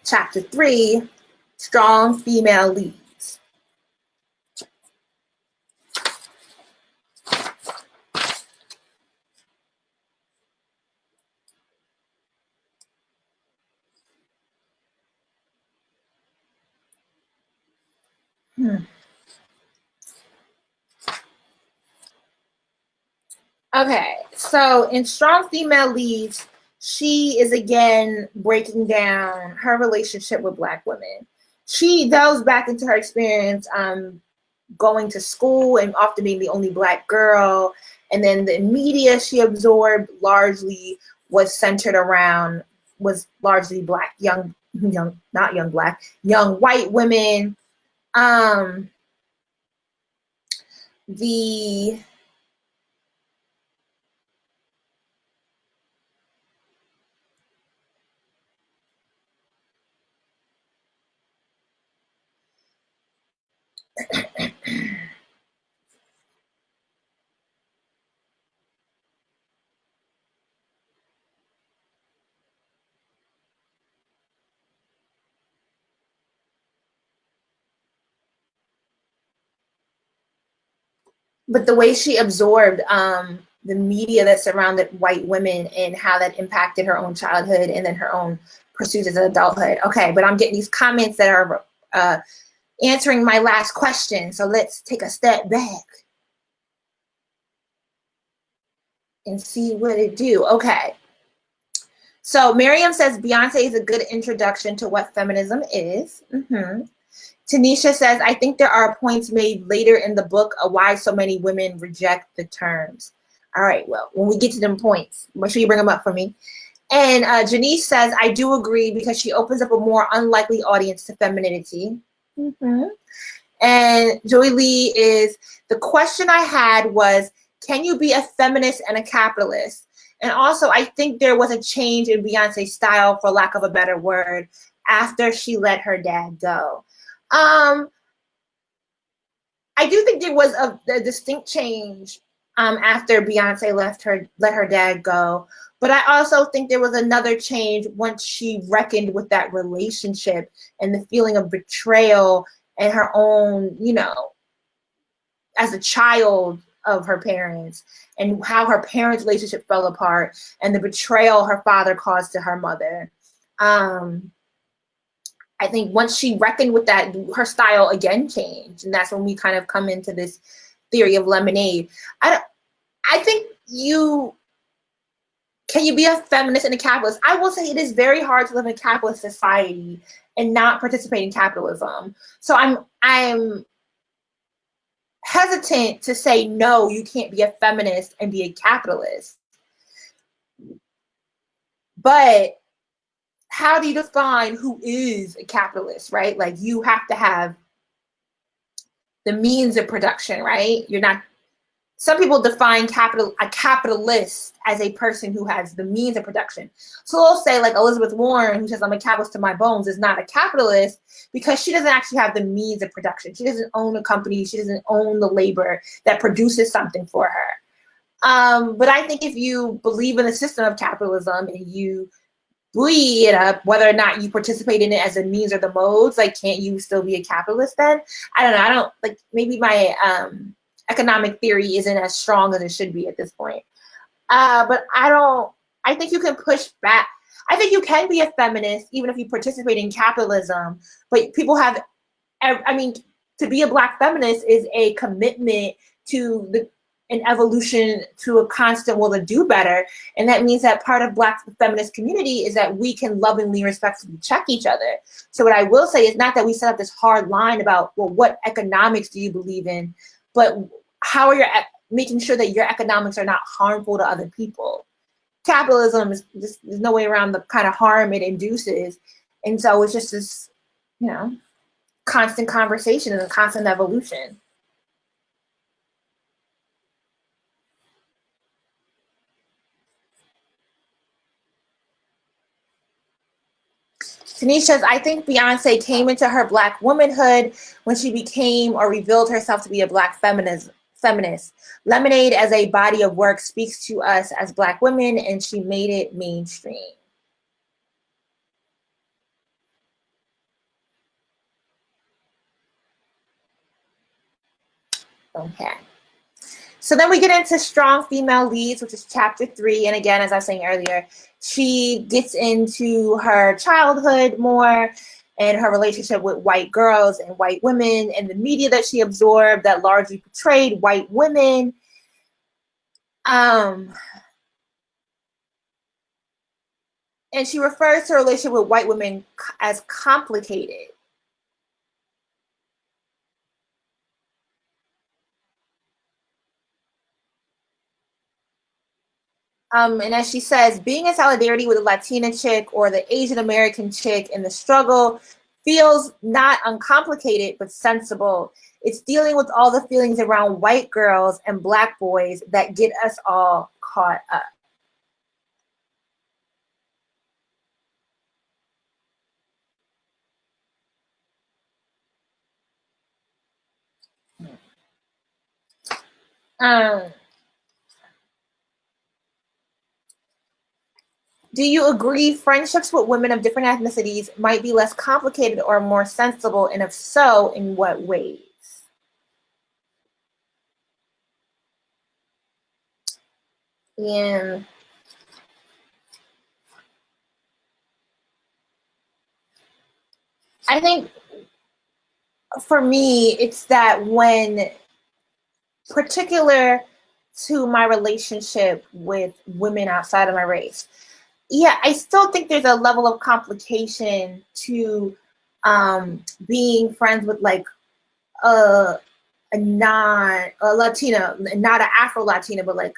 Chapter 3, Strong Female Leads. Okay, so in Strong Female Leads, she is again breaking down her relationship with Black women. She delves back into her experience going to school and often being the only Black girl, and then the media she absorbed largely was largely Black, young white women. But the way she absorbed the media that surrounded white women and how that impacted her own childhood and then her own pursuits as an adulthood. Okay, but I'm getting these comments that are answering my last question. So let's take a step back and see what it do. Okay. So Miriam says Beyonce is a good introduction to what feminism is. Tanisha says, I think there are points made later in the book of why so many women reject the terms. All right, well, when we get to them points, make sure you bring them up for me. And Janice says, I do agree because she opens up a more unlikely audience to femininity. And Joy Lee is, the question I had was, can you be a feminist and a capitalist? And also, I think there was a change in Beyonce's style, for lack of a better word, after she let her dad go. I do think there was a distinct change after Beyonce let her dad go. But I also think there was another change once she reckoned with that relationship and the feeling of betrayal and her own, you know, as a child of her parents and how her parents' relationship fell apart and the betrayal her father caused to her mother. I think once she reckoned with that, her style again changed. And that's when we kind of come into this theory of lemonade. I think can you be a feminist and a capitalist? I will say it is very hard to live in a capitalist society and not participate in capitalism. So I'm hesitant to say, no, you can't be a feminist and be a capitalist. But how do you define who is a capitalist, right? Like, you have to have the means of production, right? You're not some people define a capitalist as a person who has the means of production. So they'll say, like Elizabeth Warren, who says I'm a capitalist to my bones, is not a capitalist because she doesn't actually have the means of production. She doesn't own a company. She doesn't own the labor that produces something for her. But I think if you believe in the system of capitalism and you buoy it up, whether or not you participate in it as a means or the modes, like, can't you still be a capitalist then? I don't know. I don't, like, maybe my economic theory isn't as strong as it should be at this point. But I think you can push back. I think you can be a feminist even if you participate in capitalism, but people have, I mean, to be a Black feminist is a commitment to an evolution to a constant will to do better. And that means that part of Black feminist community is that we can lovingly, respectfully check each other. So what I will say is not that we set up this hard line about, well, what economics do you believe in, but how are you making sure that your economics are not harmful to other people? Capitalism is just, there's no way around the kind of harm it induces. And so it's just this, you know, constant conversation and a constant evolution. Tanisha says, I think Beyonce came into her Black womanhood when she became or revealed herself to be a Black feminist. Lemonade as a body of work speaks to us as Black women, and she made it mainstream. Okay. So then we get into strong female leads, which is chapter 3. And again, as I was saying earlier, she gets into her childhood more and her relationship with white girls and white women and the media that she absorbed that largely portrayed white women. And she refers to her relationship with white women as complicated. And as she says, being in solidarity with a Latina chick or the Asian American chick in the struggle feels not uncomplicated, but sensible. It's dealing with all the feelings around white girls and Black boys that get us all caught up. Do you agree friendships with women of different ethnicities might be less complicated or more sensible? And if so, in what ways? And I think for me, it's that when particular to my relationship with women outside of my race, yeah, I still think there's a level of complication to being friends with like a Latina, not an Afro Latina, but like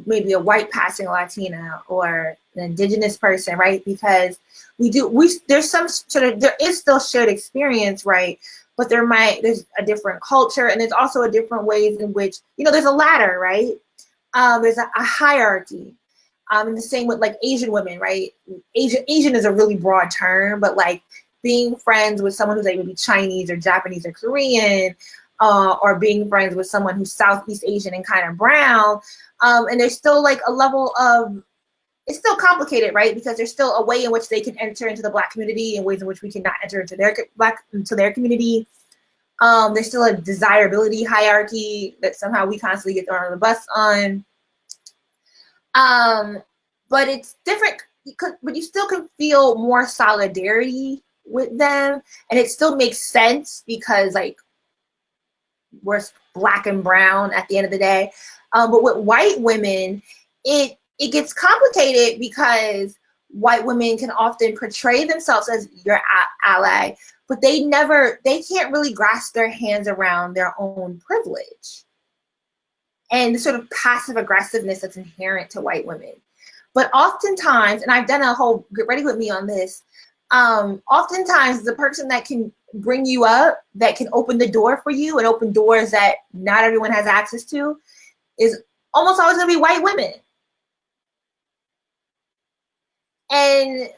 maybe a white passing Latina or an indigenous person, right? Because there's some sort of, there is still shared experience, right? But there's a different culture, and there's also a different ways in which, you know, there's a ladder, right? There's a hierarchy. And the same with like Asian women, right? Asian is a really broad term, but like being friends with someone who's like maybe Chinese or Japanese or Korean, or being friends with someone who's Southeast Asian and kind of brown, and there's still like a level of, it's still complicated, right? Because there's still a way in which they can enter into the Black community and ways in which we cannot enter into their community. There's still a desirability hierarchy that somehow we constantly get thrown on the bus on. But it's different, but you still can feel more solidarity with them, and it still makes sense because like we're Black and brown at the end of the day. But with white women, it gets complicated because white women can often portray themselves as your ally, but they can't really grasp their hands around their own privilege and the sort of passive aggressiveness that's inherent to white women. But oftentimes, and I've done a whole get ready with me on this, oftentimes the person that can bring you up, that can open the door for you and open doors that not everyone has access to, is almost always going to be white women. And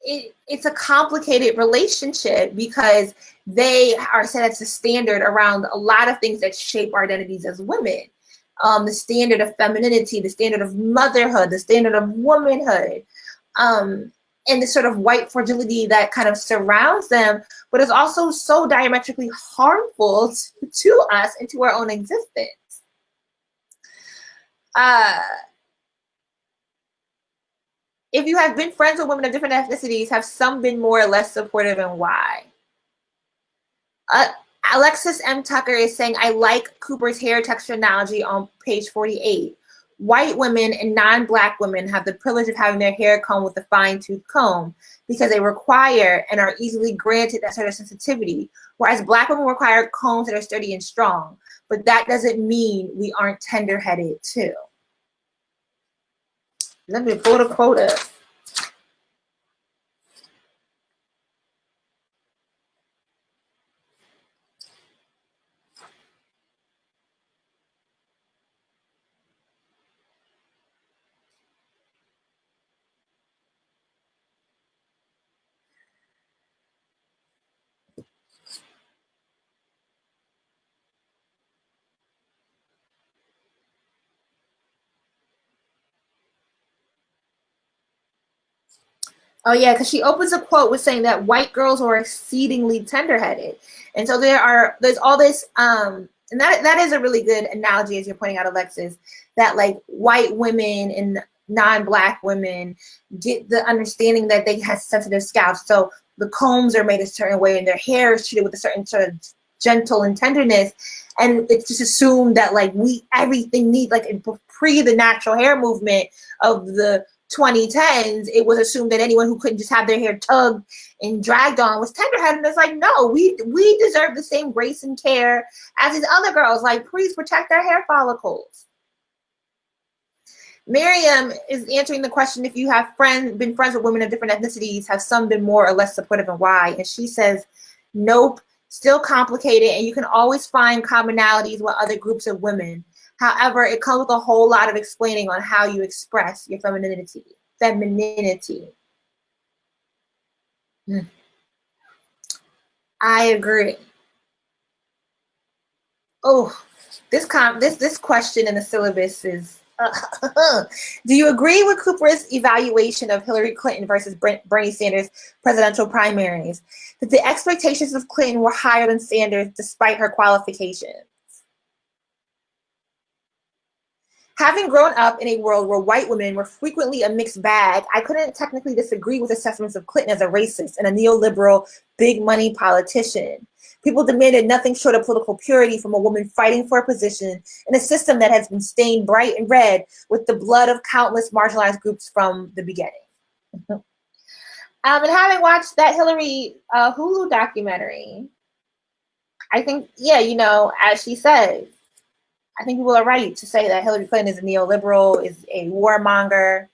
it's a complicated relationship because they are set as the standard around a lot of things that shape our identities as women. The standard of femininity, the standard of motherhood, the standard of womanhood, and the sort of white fragility that kind of surrounds them, but is also so diametrically harmful to us and to our own existence. If you have been friends with women of different ethnicities, have some been more or less supportive, and why? Alexis M. Tucker is saying, I like Cooper's hair texture analogy on page 48. White women and non-Black women have the privilege of having their hair combed with a fine-tooth comb because they require and are easily granted that sort of sensitivity, whereas Black women require combs that are sturdy and strong. But that doesn't mean we aren't tender-headed too. Let me pull the quote up. Oh yeah, because she opens a quote with saying that white girls are exceedingly tender-headed, and so there's all this, and that is a really good analogy, as you're pointing out, Alexis, that like white women and non-Black women get the understanding that they have sensitive scalps, so the combs are made a certain way, and their hair is treated with a certain sort of gentle and tenderness, and it's just assumed that like everything needs, like pre the natural hair movement of the 2010s, it was assumed that anyone who couldn't just have their hair tugged and dragged on was tenderheaded. And it's like, no, we deserve the same grace and care as these other girls. Like, please protect our hair follicles. Miriam is answering the question, if you have been friends with women of different ethnicities, have some been more or less supportive, and why? And she says, nope, still complicated, and you can always find commonalities with other groups of women. However, it comes with a whole lot of explaining on how you express your femininity. I agree. Oh, this question in the syllabus is, do you agree with Cooper's evaluation of Hillary Clinton versus Bernie Sanders presidential primaries, that the expectations of Clinton were higher than Sanders despite her qualifications? Having grown up in a world where white women were frequently a mixed bag, I couldn't technically disagree with assessments of Clinton as a racist and a neoliberal, big money politician. People demanded nothing short of political purity from a woman fighting for a position in a system that has been stained bright and red with the blood of countless marginalized groups from the beginning. And having watched that Hillary Hulu documentary, I think, yeah, as she says, I think people are right to say that Hillary Clinton is a neoliberal, is a warmonger.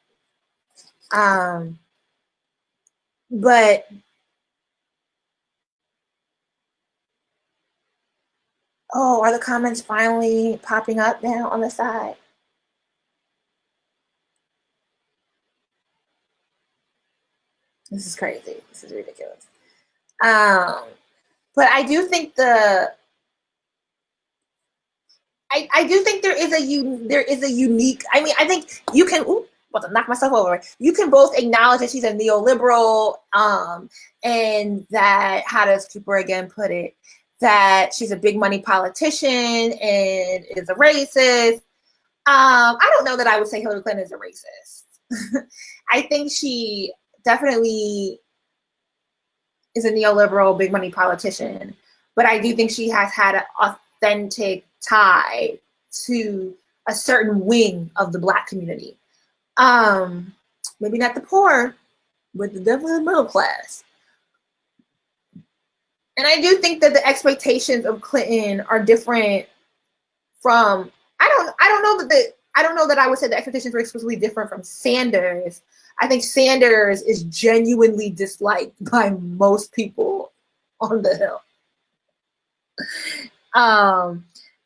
But are the comments finally popping up now on the side? This is crazy. This is ridiculous. But I do think I do think there is a unique. I mean, I think you can. To knock myself over. You can both acknowledge that she's a neoliberal, and that, how does Cooper again put it, that she's a big money politician and is a racist. I don't know that I would say Hillary Clinton is a racist. I think she definitely is a neoliberal, big money politician, but I do think she has had an authentic tie to a certain wing of the Black community. Maybe not the poor, but definitely the middle class. And I do think that the expectations of Clinton are different from, I don't know that I would say the expectations were explicitly different from Sanders. I think Sanders is genuinely disliked by most people on the Hill.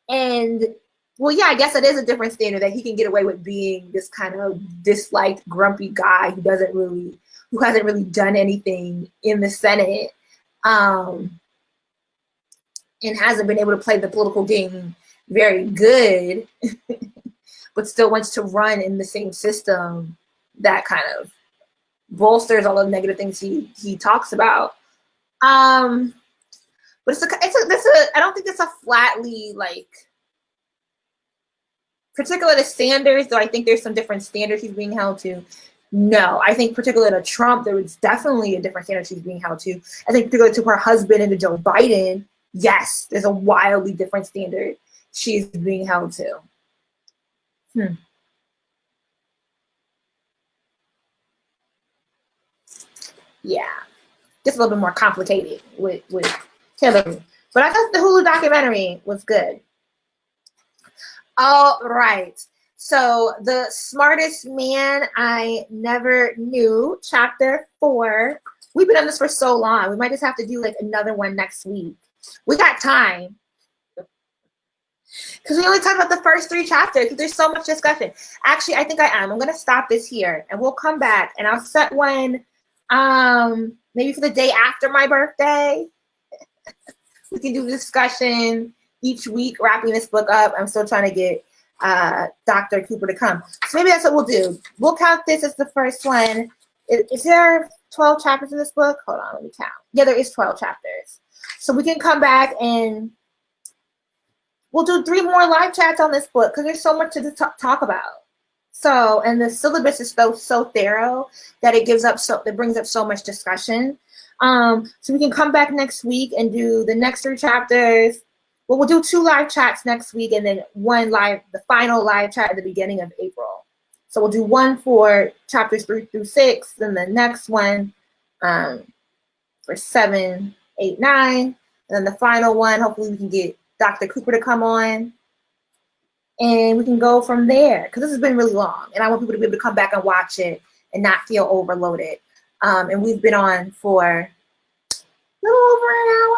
And well, yeah, I guess it is a different standard that he can get away with being this kind of disliked, grumpy guy who hasn't really done anything in the Senate, and hasn't been able to play the political game very good, but still wants to run in the same system that kind of bolsters all the negative things he talks about. But I don't think it's a flatly like particular to Sanders, though I think there's some different standards he's being held to. No, I think particular to Trump, there was definitely a different standard she's being held to. I think particular to her husband and to Joe Biden, yes, there's a wildly different standard she's being held to. Yeah, just a little bit more complicated with Hillary. But I thought the Hulu documentary was good. All right. So The Smartest Man I Never Knew, Chapter 4. We've been on this for so long. We might just have to do like another one next week. We got time. Because we only talked about the first 3 chapters. There's so much discussion. Actually, I think I am. I'm going to stop this here. And we'll come back. And I'll set one maybe for the day after my birthday. We can do a discussion each week, wrapping this book up. I'm still trying to get Dr. Cooper to come. So maybe that's what we'll do. We'll count this as the first one. Is there 12 chapters in this book? Hold on, let me count. Yeah, there is 12 chapters. So we can come back and we'll do 3 more live chats on this book because there's so much to talk about. So, and the syllabus is so thorough that it brings up so much discussion. So we can come back next week and do the next 3 chapters. Well, we'll do 2 live chats next week and then the final live chat at the beginning of April. So we'll do one for chapters 3 through 6, then the next one for 7, 8, 9, and then the final one, hopefully we can get Dr. Cooper to come on. And we can go from there because this has been really long and I want people to be able to come back and watch it and not feel overloaded. And we've been on for a little over an hour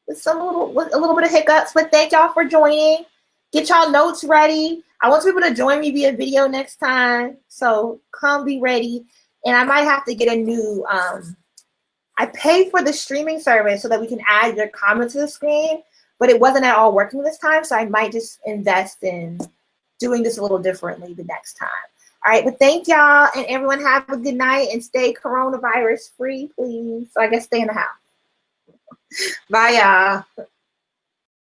with a little bit of hiccups, but thank y'all for joining. Get y'all notes ready. I want people to join me via video next time, so come be ready. And I might have to get a new, I paid for the streaming service so that we can add your comment to the screen, but it wasn't at all working this time, so I might just invest in doing this a little differently the next time. All right, but thank y'all, and everyone have a good night, and stay coronavirus free, please. So I guess stay in the house. Bye, y'all.